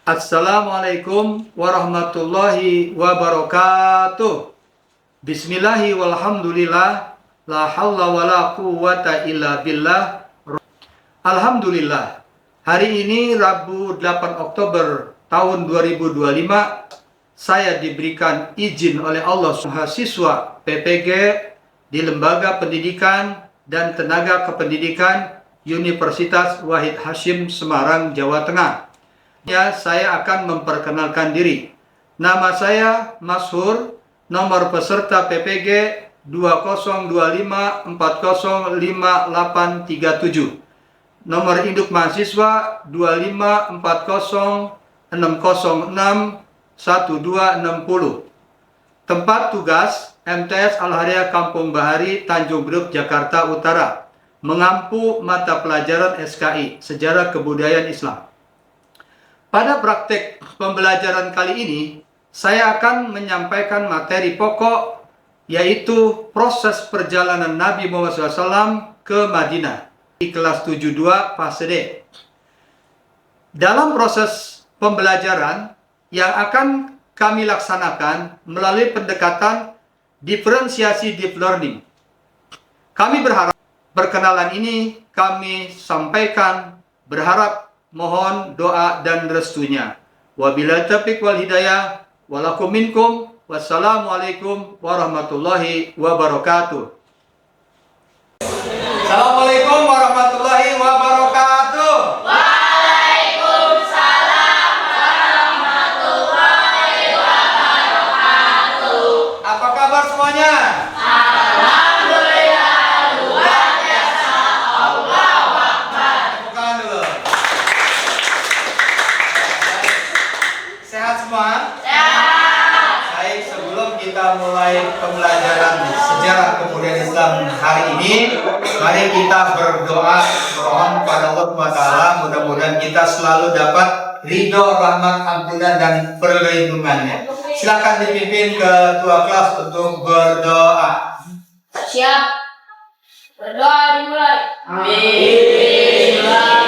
Assalamualaikum warahmatullahi wabarakatuh. Bismillahi walhamdulillah. La hawla wa la quwwata illa billah. Alhamdulillah. Hari ini Rabu 8 Oktober tahun 2025, saya diberikan izin oleh Allah mahasiswa PPG di Lembaga Pendidikan dan Tenaga Kependidikan Universitas Wahid Hasyim Semarang, Jawa Tengah. Ya, saya akan memperkenalkan diri. Nama saya Mashur, nomor peserta PPG 2025405837. Nomor induk mahasiswa 25406061260. Tempat tugas MTS Al-Haria Kampung Bahari, Tanjung Priok, Jakarta Utara. Mengampu mata pelajaran SKI, Sejarah Kebudayaan Islam. Pada praktek pembelajaran kali ini, saya akan menyampaikan materi pokok, yaitu proses perjalanan Nabi Muhammad SAW ke Madinah di kelas 72 fase D. Dalam proses pembelajaran yang akan kami laksanakan melalui pendekatan diferensiasi deep learning, kami berharap perkenalan ini kami sampaikan, berharap mohon doa dan restunya. Wabillahi taufiq wal hidayah. Walakum minkum. Wassalamualaikum warahmatullahi wabarakatuh. Assalamualaikum warahmatullahi wabarakatuh. Waalaikumsalam warahmatullahi wabarakatuh. Apa kabar semuanya? Alhamdulillah, luar biasa. Allahu Akbar. Bukan dulu. Sehat semua? Sehat. Baik, sebelum kita mulai pembelajaran sejarah kebudayaan Islam hari ini, mari kita berdoa, mohon pada Allah Taala, mudah-mudahan kita selalu dapat ridho, rahmat, ampunan dan perlindungannya. Silakan dipimpin ketua kelas untuk berdoa. Siap. Berdoa dimulai. Bismillah.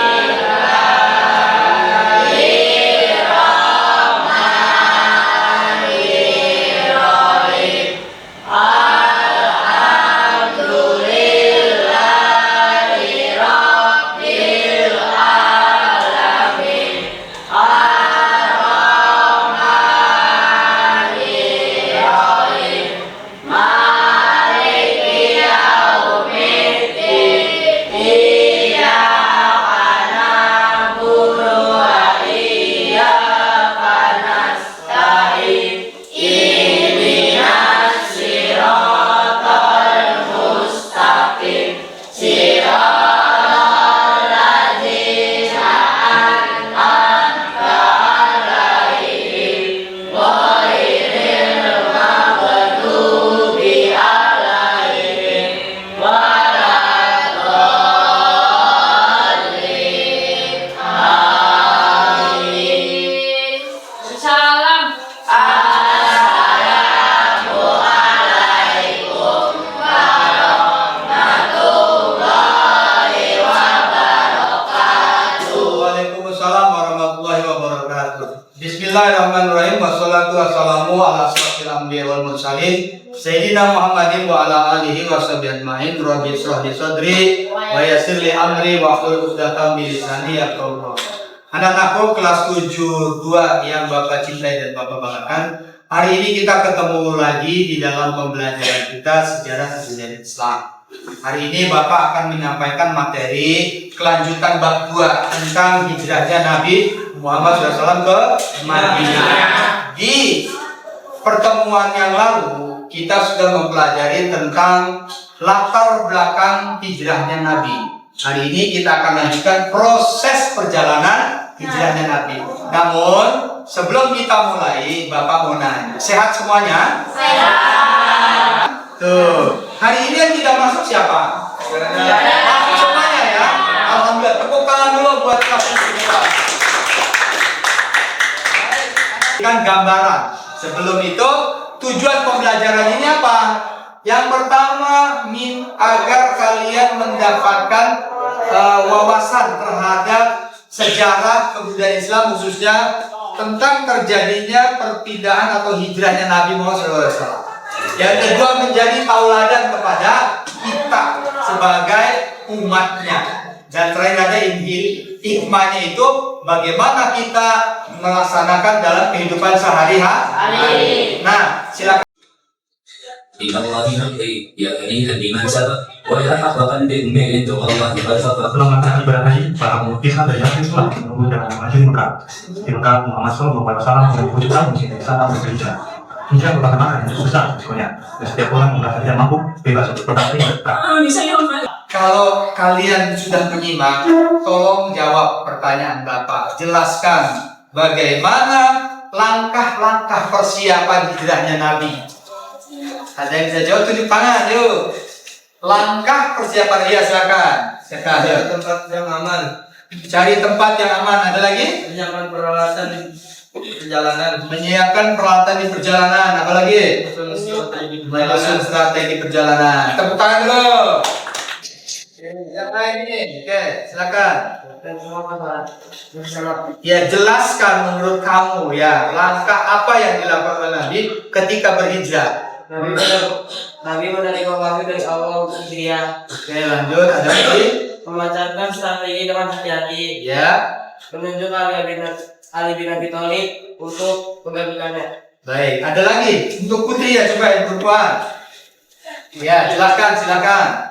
Bismillahirrahmanirrahim. Wassalatu wassalamu ala asyrofil anbiya'i wal mursalin Sayyidina Muhammadin wa ala alihi wa sahbihi ajma'in. Rabbi shrah li sadri wa yassir li amri wa hlul 'uqdatam min lisani yafqahu qawli. Anak-anakku kelas 72 yang Bapak cintai dan Bapak banggakan, hari ini kita ketemu lagi di dalam pembelajaran kita sejarah kebudayaan Islam. Hari ini Bapak akan menyampaikan materi kelanjutan bab 2 tentang hijrahnya Nabi Muhammad SAW ke Madinah. Di pertemuan yang lalu kita sudah mempelajari tentang latar belakang hijrahnya Nabi. Hari ini kita akan lanjutkan proses perjalanan hijrahnya Nabi. Namun sebelum kita mulai, Bapak mau nanya, sehat semuanya? Sehat. Tuh, hari ini yang tidak masuk siapa? Masuk semuanya ya. Alhamdulillah, tepuk tangan dulu buat kelas kita. Kan gambaran. Sebelum itu, tujuan pembelajaran ini apa? Yang pertama, agar kalian mendapatkan wawasan terhadap sejarah kebudayaan Islam, khususnya tentang terjadinya perpindahan atau hijrahnya Nabi Muhammad SAW. Yang kedua, menjadi tauladan kepada kita sebagai umatnya. Dan terakhir ada hikmahnya itu bagaimana kita melaksanakan dalam kehidupan sehari-hari. Nah, silakan. Pelonggaran ibadah haji para mufti dan yang Islam menunggu dengan maju Mekah. Tilka Muhammad SAW mewujudkan muslim sana bergereja. Hingga bagaimana yang besar risikonya. Dan setiap orang merasa tidak mampu bebas untuk bertaklim dan Kalau kalian sudah menyimak, tolong jawab pertanyaan Bapak. Jelaskan bagaimana langkah-langkah persiapan hijrahnya Nabi. Ada yang bisa jawab, tunjuk tangan, yuk. Langkah persiapan, ya silakan. Silakan. Tempat yang aman, Cari tempat yang aman. Ada lagi? menyiapkan peralatan di perjalanan, Menyiapkan peralatan di perjalanan. Apa lagi? menyusun strategi Menyusun strategi perjalanan. Tepuk tangan dulu. Yang lain ini, oke, silakan. dan semua masalah. Ya, jelaskan menurut kamu ya langkah apa yang dilakukan oleh Nabi ketika berhijrah. Nabi menerima wahyu dari Allah untuk hijriah, Oke, lanjut. Ada lagi? memancarkan strategi dengan hati-hati, Ya, menunjuk Ali bin Abi Thalib untuk menggantikannya. baik. Ada lagi untuk putri ya, coba yang perempuan. Ya, silakan.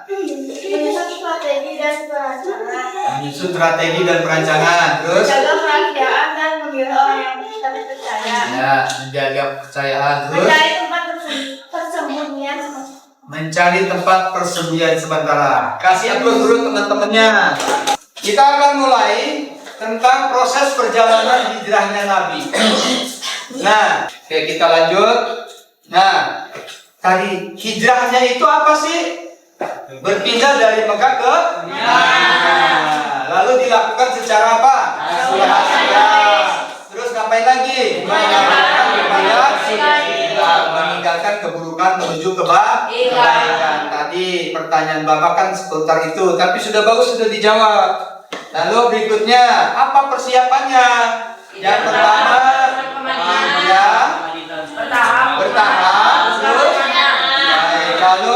Menyusun strategi dan perancangan. Menyusun strategi dan perancangan. Terus? Menjaga kerahasiaan dan memilih orang yang bisa dipercaya. Ya, menjaga kepercayaan. Terus? Mencari tempat persembunyian. Mencari tempat persembunyian sementara. Kasih aplaus dulu teman-temannya. Kita akan mulai tentang proses perjalanan hijrahnya Nabi. Nah, oke, kita lanjut. Nah, tadi hijrahnya itu apa sih? Berpindah dari Mekah ke Madinah. Lalu dilakukan secara apa? Rahasia. Terus ngapain lagi? Meninggalkan keburukan menuju kebaikan. Tadi pertanyaan Bapak kan seputar itu, tapi sudah bagus, sudah dijawab. Lalu berikutnya, apa persiapannya? Yang pertama, ya, bertahap. Terus, baik. Lalu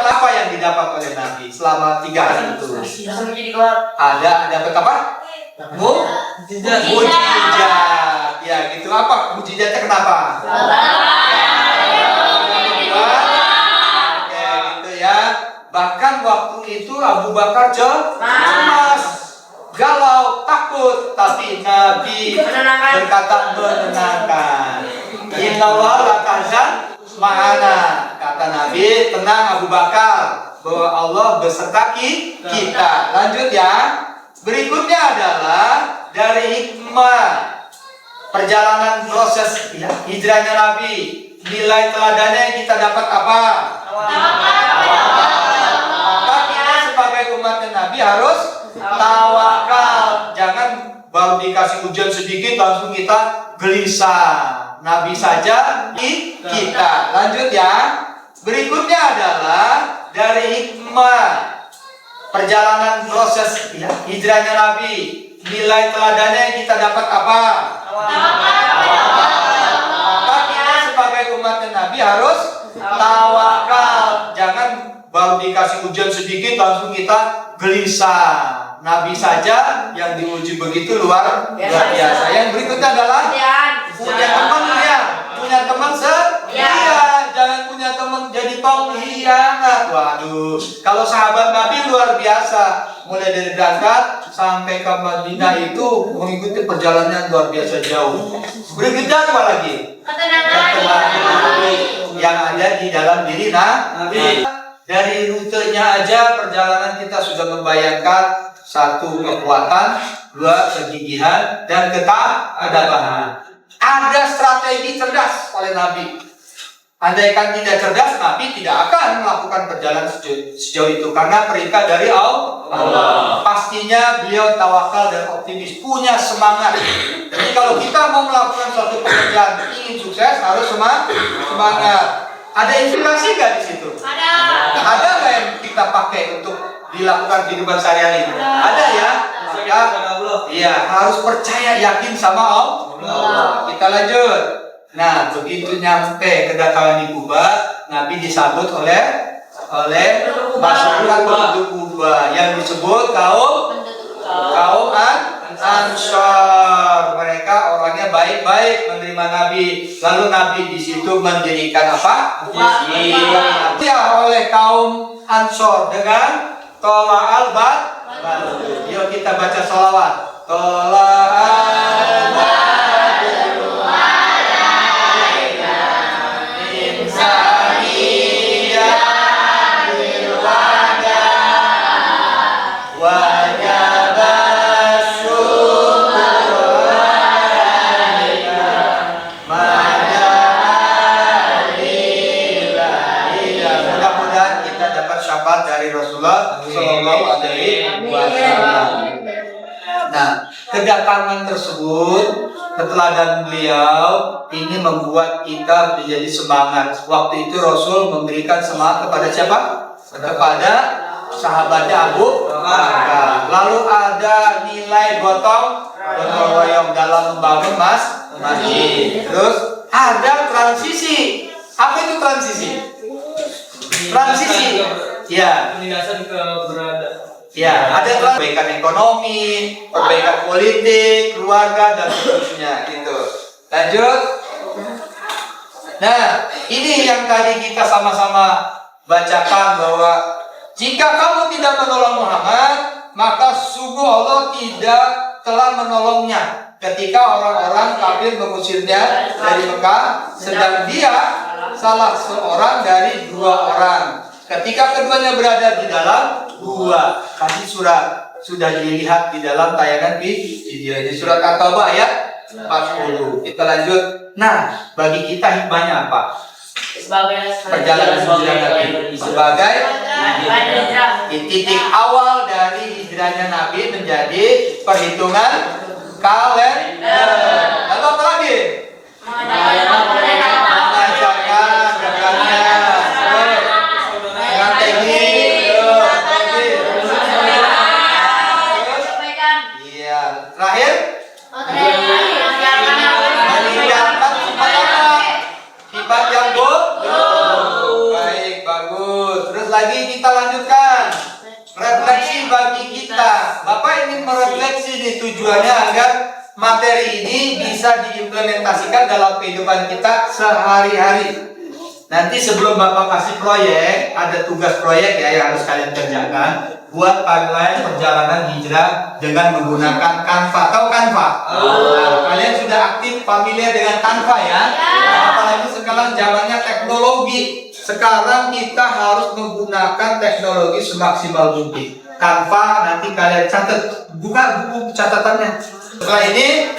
apa yang didapat oleh Nabi selama 3 hari itu? Ada dapat apa? Mujizat. Ya, gitu. Apa mujizatnya, kenapa? Oke, gitu ya. Bahkan waktu itu Abu Bakar cemas, galau, takut, tapi Nabi berkata menenangkan. Innallaha la tahzan ma'ana. Kata Nabi, tenang Abu Bakar, bahwa Allah beserta kita. Lanjut ya. Berikutnya adalah dari hikmah perjalanan proses hijrahnya Nabi. Nilai teladannya yang kita dapat apa? Maka kita sebagai umatnya Nabi harus tawakal. Jangan baru dikasih ujian sedikit langsung kita gelisah. Nabi saja kita. Lanjut ya. Berikutnya adalah dari hikmah perjalanan proses hijrahnya Nabi. Nilai teladannya yang kita dapat apa? Maka kita sebagai umatnya Nabi harus tawakal. Jangan baru dikasih ujian sedikit langsung kita gelisah. Nabi saja yang diuji begitu luar biasa. Yang berikutnya adalah punya teman ya, punya teman setia. Jangan punya teman jadi pengkhianat. Waduh, kalau sahabat Nabi luar biasa. Mulai dari berangkat sampai ke Madinah itu mengikuti perjalanan luar biasa jauh. Berikutnya apa lagi? Ketenangan yang ada di dalam diri Nabi. Dari rutenya aja perjalanan kita sudah membayangkan: 1, kekuatan, 2, kegigihan, dan ketabahan. Ada strategi cerdas oleh Nabi. Andaikan tidak cerdas, Nabi tidak akan melakukan perjalanan sejauh itu karena perintah dari Allah. Pastinya beliau tawakal dan optimis, punya semangat. Jadi kalau kita mau melakukan suatu pekerjaan ingin sukses harus semangat. Ada inspirasi nggak di situ? Ada nggak yang kita pakai untuk dilakukan kehidupan sehari-hari? Ada ya? Maka iya, harus percaya yakin sama Allah. Kita lanjut. Nah, begitu nyampe kedatangan di Kuba, Nabi disambut oleh masyarakat penduduk Kuba yang disebut kaum Ansor. Mereka orangnya baik-baik menerima Nabi. Lalu Nabi di situ mendirikan apa? Masjid. Ya, oleh kaum Ansor dengan Tola al-Bad. Yuk kita baca sholawat. Tola al-Bad. Dari Rasulullah Shallallahu Alaihi Wasallam. Nah, kedatangan tersebut, keteladan beliau ini membuat kita menjadi semangat. Waktu itu Rasul memberikan semangat kepada siapa? Kepada sahabatnya Abu Bakar. Lalu ada nilai gotong royong dalam membangun masjid. Terus ada transisi. Apa itu transisi? Transisi. Ya, Penindasan ke berada. ya, ada perbaikan ekonomi, perbaikan politik, keluarga dan seterusnya gitu. Lanjut. Nah, ini yang tadi kita sama-sama bacakan bahwa jika kamu tidak menolong Muhammad, maka sungguh Allah tidak telah menolongnya ketika orang-orang kafir mengusirnya dari Mekah, sedang dia salah seorang dari dua orang. Ketika keduanya berada di dalam gua, kasih surat sudah dilihat di dalam tayangan video ini, surat At-Taubah ayat 40. Kita lanjut. Nah, bagi kita hikmahnya apa? Perjalanan hijrah Nabi sebagai titik awal dari hijrahnya Nabi menjadi perhitungan kalender. Lalu apa lagi? Mengajarkan rekannya. Terakhir, meninggalkan sifat yang buruk. Baik, bagus. Terus lagi kita lanjutkan. Refleksi bagi kita. Bapak ingin merefleksi di tujuannya agar materi ini bisa diimplementasikan dalam kehidupan kita sehari-hari. Nanti sebelum Bapak kasih proyek, ada tugas proyek ya yang harus kalian kerjakan. Buat timeline perjalanan hijrah dengan menggunakan Canva. Tahu Canva? Nah, kalian sudah aktif familiar dengan Canva ya? Apalagi sekarang zamannya teknologi. Sekarang kita harus menggunakan teknologi semaksimal mungkin. Canva nanti kalian catat, buka buku catatannya. Setelah ini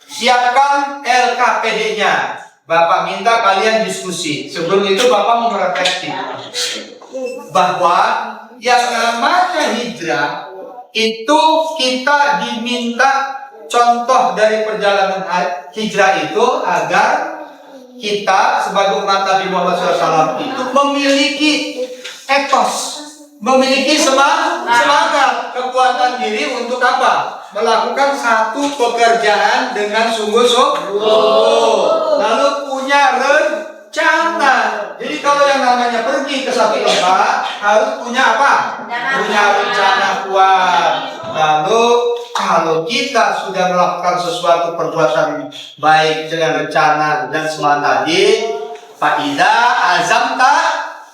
siapkan LKPD-nya. Bapak minta kalian diskusi. Sebelum itu Bapak mau merefleksi bahwa yang namanya hijrah itu kita diminta contoh dari perjalanan hijrah itu agar kita sebagai umat Nabi Muhammad SAW itu memiliki etos, memiliki semangat, kekuatan diri untuk apa? Melakukan satu pekerjaan dengan sungguh-sungguh, lalu punya rencana. Jadi kalau yang namanya pergi ke satu tempat harus punya apa? Punya rencana kuat. Lalu kalau kita sudah melakukan sesuatu perbuatan baik dengan rencana dan semangat tadi, faida azamta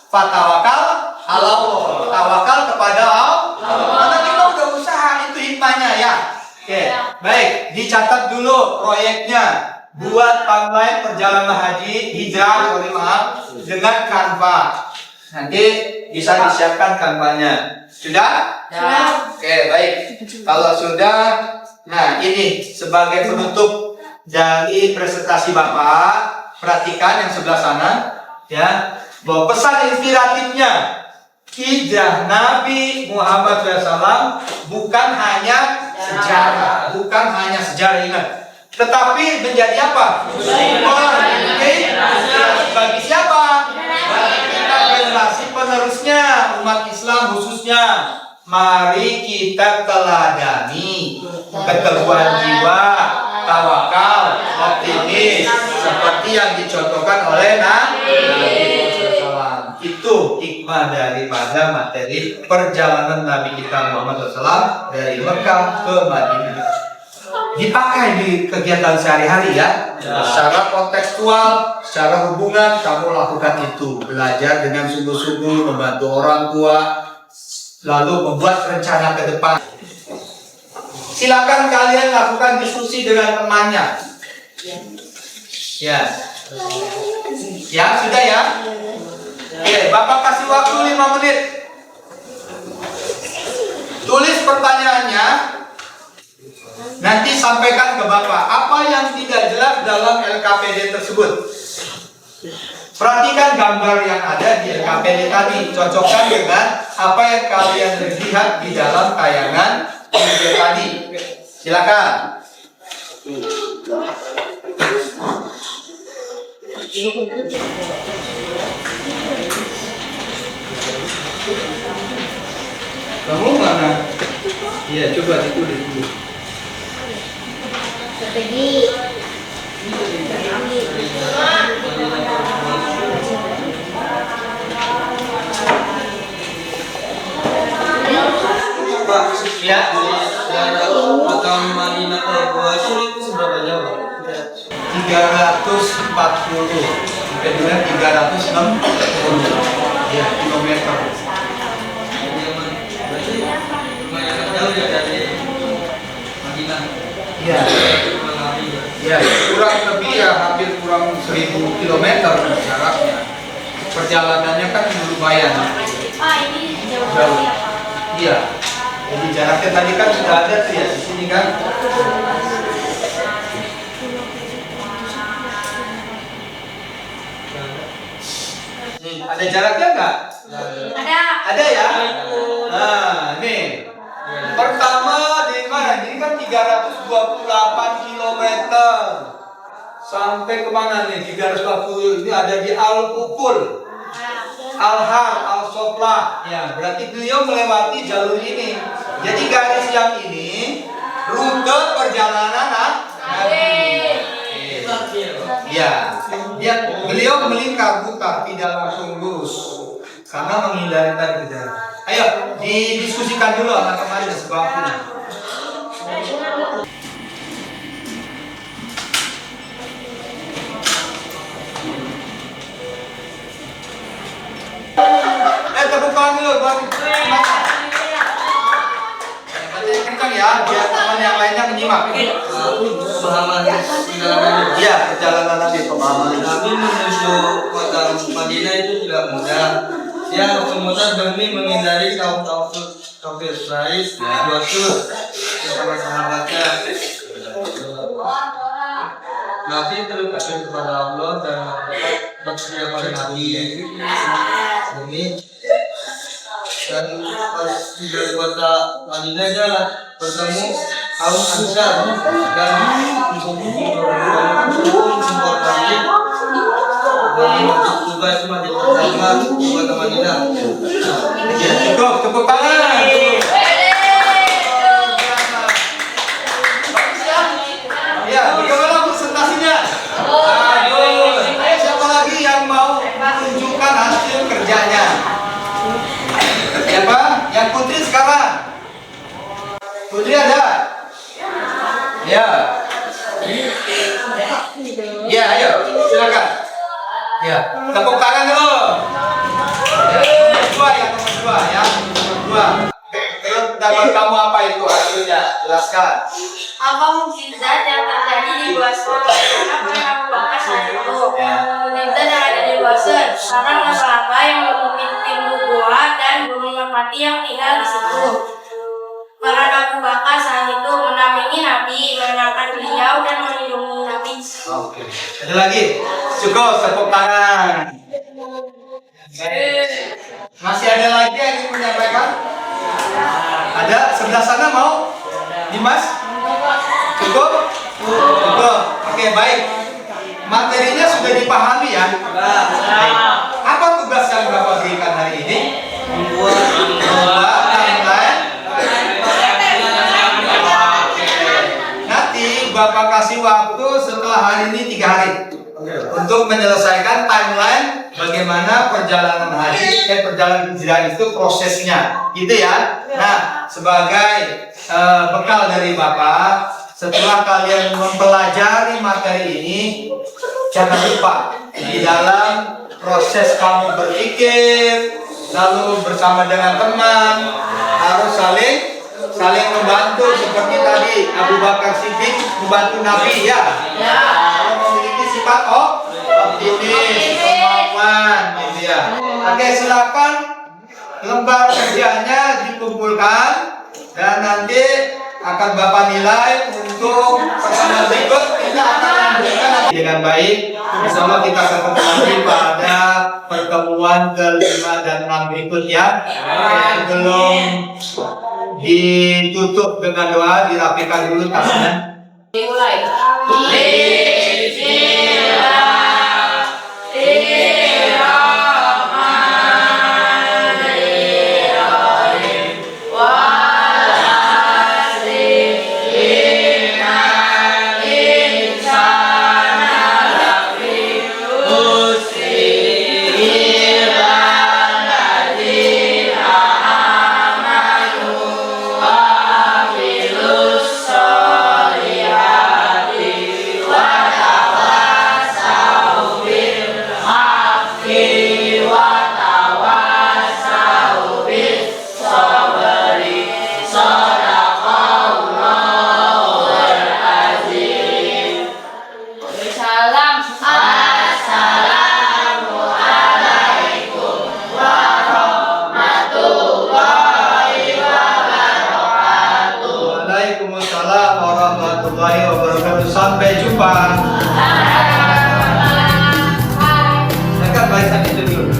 fatawakal Allah. Tawakal kepada Allah. Karena kita udah usaha, itu hikmahnya ya. Oke, baik, dicatat dulu proyeknya. Buat timeline perjalanan haji hijrah dengan Canva. Nanti bisa disiapkan Canva-nya. Sudah? Oke, baik. Kalau sudah, nah ini sebagai penutup dari presentasi Bapak, perhatikan yang sebelah sana ya, bahwa pesan inspiratifnya hijrah Nabi Muhammad SAW bukan hanya sejarah, ingat, tetapi menjadi apa? Sumber inspirasi bagi siapa? Bagi kita generasi penerusnya, umat Islam khususnya. Mari kita teladani keteguhan jiwa, tawakal, optimis seperti yang dicontohkan oleh Nabi SAW. Itu hikmah daripada materi perjalanan Nabi kita Muhammad SAW dari Mekah ke Madinah. Dipakai di kegiatan sehari-hari ya. Secara kontekstual, secara hubungan kamu lakukan itu. Belajar dengan sungguh-sungguh, membantu orang tua, lalu membuat rencana ke depan. Silakan kalian lakukan diskusi dengan temannya. Ya. Ya, sudah ya. Oke, Bapak kasih waktu 5 menit. Tulis pertanyaannya. Nanti sampaikan ke Bapak apa yang tidak jelas dalam LKPD tersebut. Perhatikan gambar yang ada di LKPD tadi, cocokkan dengan apa yang kalian lihat di dalam tayangan video tadi. Silakan. Kamu mana? Iya, coba ditulis dulu. Strategi. Ya. Mekah Madinah ke Quraisy itu seberapa jauh? 340 sampai dengan 360 ya, kilometer. Berarti lumayan jauh ya dari Madinah. Iya. Ya, kurang lebih ya hampir kurang 1000 kilometer jaraknya. Perjalanannya kan lumayan Ini jauh jauh. ya, Pak. Iya. Jadi jaraknya tadi kan sudah ada tuh ya di sini kan. Ada jaraknya nggak? Ada. Ada ya? Nah, nih. Pertama di mana? Ini kan 328 km. Sampai kemana nih? 340 ini ada di Al-Qupul, Al-Har, Al-Sofla. Ya, berarti beliau melewati jalur ini. Jadi garis yang ini rute perjalanan Nabi. Ya, beliau melingkar bukan tidak langsung lurus karena menghindari tadi jarak. Ayo, didiskusikan dulu anak kemarin sebuah waktunya. Tepuk tangan dulu buat kencang ya, biar teman yang lainnya menyimak. Pemahaman perjalanan Iya, perjalanan Nabi, pemahaman. Nabi menuju kota Madinah itu tidak mudah. Dia memutar demi menghindari kaum kafir Quraisy suatu bersama sahabatnya. Nabi terus kepada Allah dan bersedia pada Nabi ini. Dan pas di kota Madinah dia bertemu kaum Ansar dan juga itu masih pertama kota Madinah. Cukup, tepuk tangan. Ya, bagaimana presentasinya? Aduh, siapa lagi yang mau menunjukkan hasil kerjanya? Siapa? Yang Putri sekarang. Putri ada? Ya. Ya, ayo, silakan. Ya, tepuk tangan dulu. Dua ya, teman dua ya, teman dua. Terus dapat kamu apa itu hasilnya? Jelaskan. Apa mukjizat yang terjadi di Basra? Apa yang aku bahas saat itu? Mukjizat yang ada di Basra. Sekarang apa yang memimpin gua dan gunung Merpati yang tinggal di situ. Para Abu Bakar saat itu mendampingi Nabi, mengenalkan beliau dan melindungi Nabi. Oke. Ada lagi? Cukup, tepuk tangan. Masih ada lagi yang ingin menyampaikan? Ada? Sebelah sana mau? Dimas? Cukup? Cukup. Oke, baik. Materinya sudah dipahami ya? Baik. Apa tugas yang Bapak berikan hari ini? Membuat timeline Bapak kasih waktu setelah hari ini 3 hari untuk menyelesaikan timeline bagaimana perjalanan perjalanan hijrah itu prosesnya, gitu ya. Nah, sebagai bekal dari Bapak, setelah kalian mempelajari materi ini, jangan lupa di dalam proses kamu berpikir, lalu bersama dengan teman harus saling membantu seperti tadi Abu Bakar Siddiq membantu Nabi ya. Kalau memiliki sifat optimis, kemauan, gitu ya. Oke, silakan lembar kerjanya dikumpulkan dan nanti akan Bapak nilai untuk pertemuan berikut. Kita akan lanjutkan dengan baik. Insyaallah kita ketemu lagi pada pertemuan ke-5 dan 6 berikut ya. Belum ditutup dengan doa, dirapikan dulu tasnya. Dimulai. Waalaikumsalam warahmatullahi wabarakatuh. Sampai jumpa. Dekat barisan itu dulu.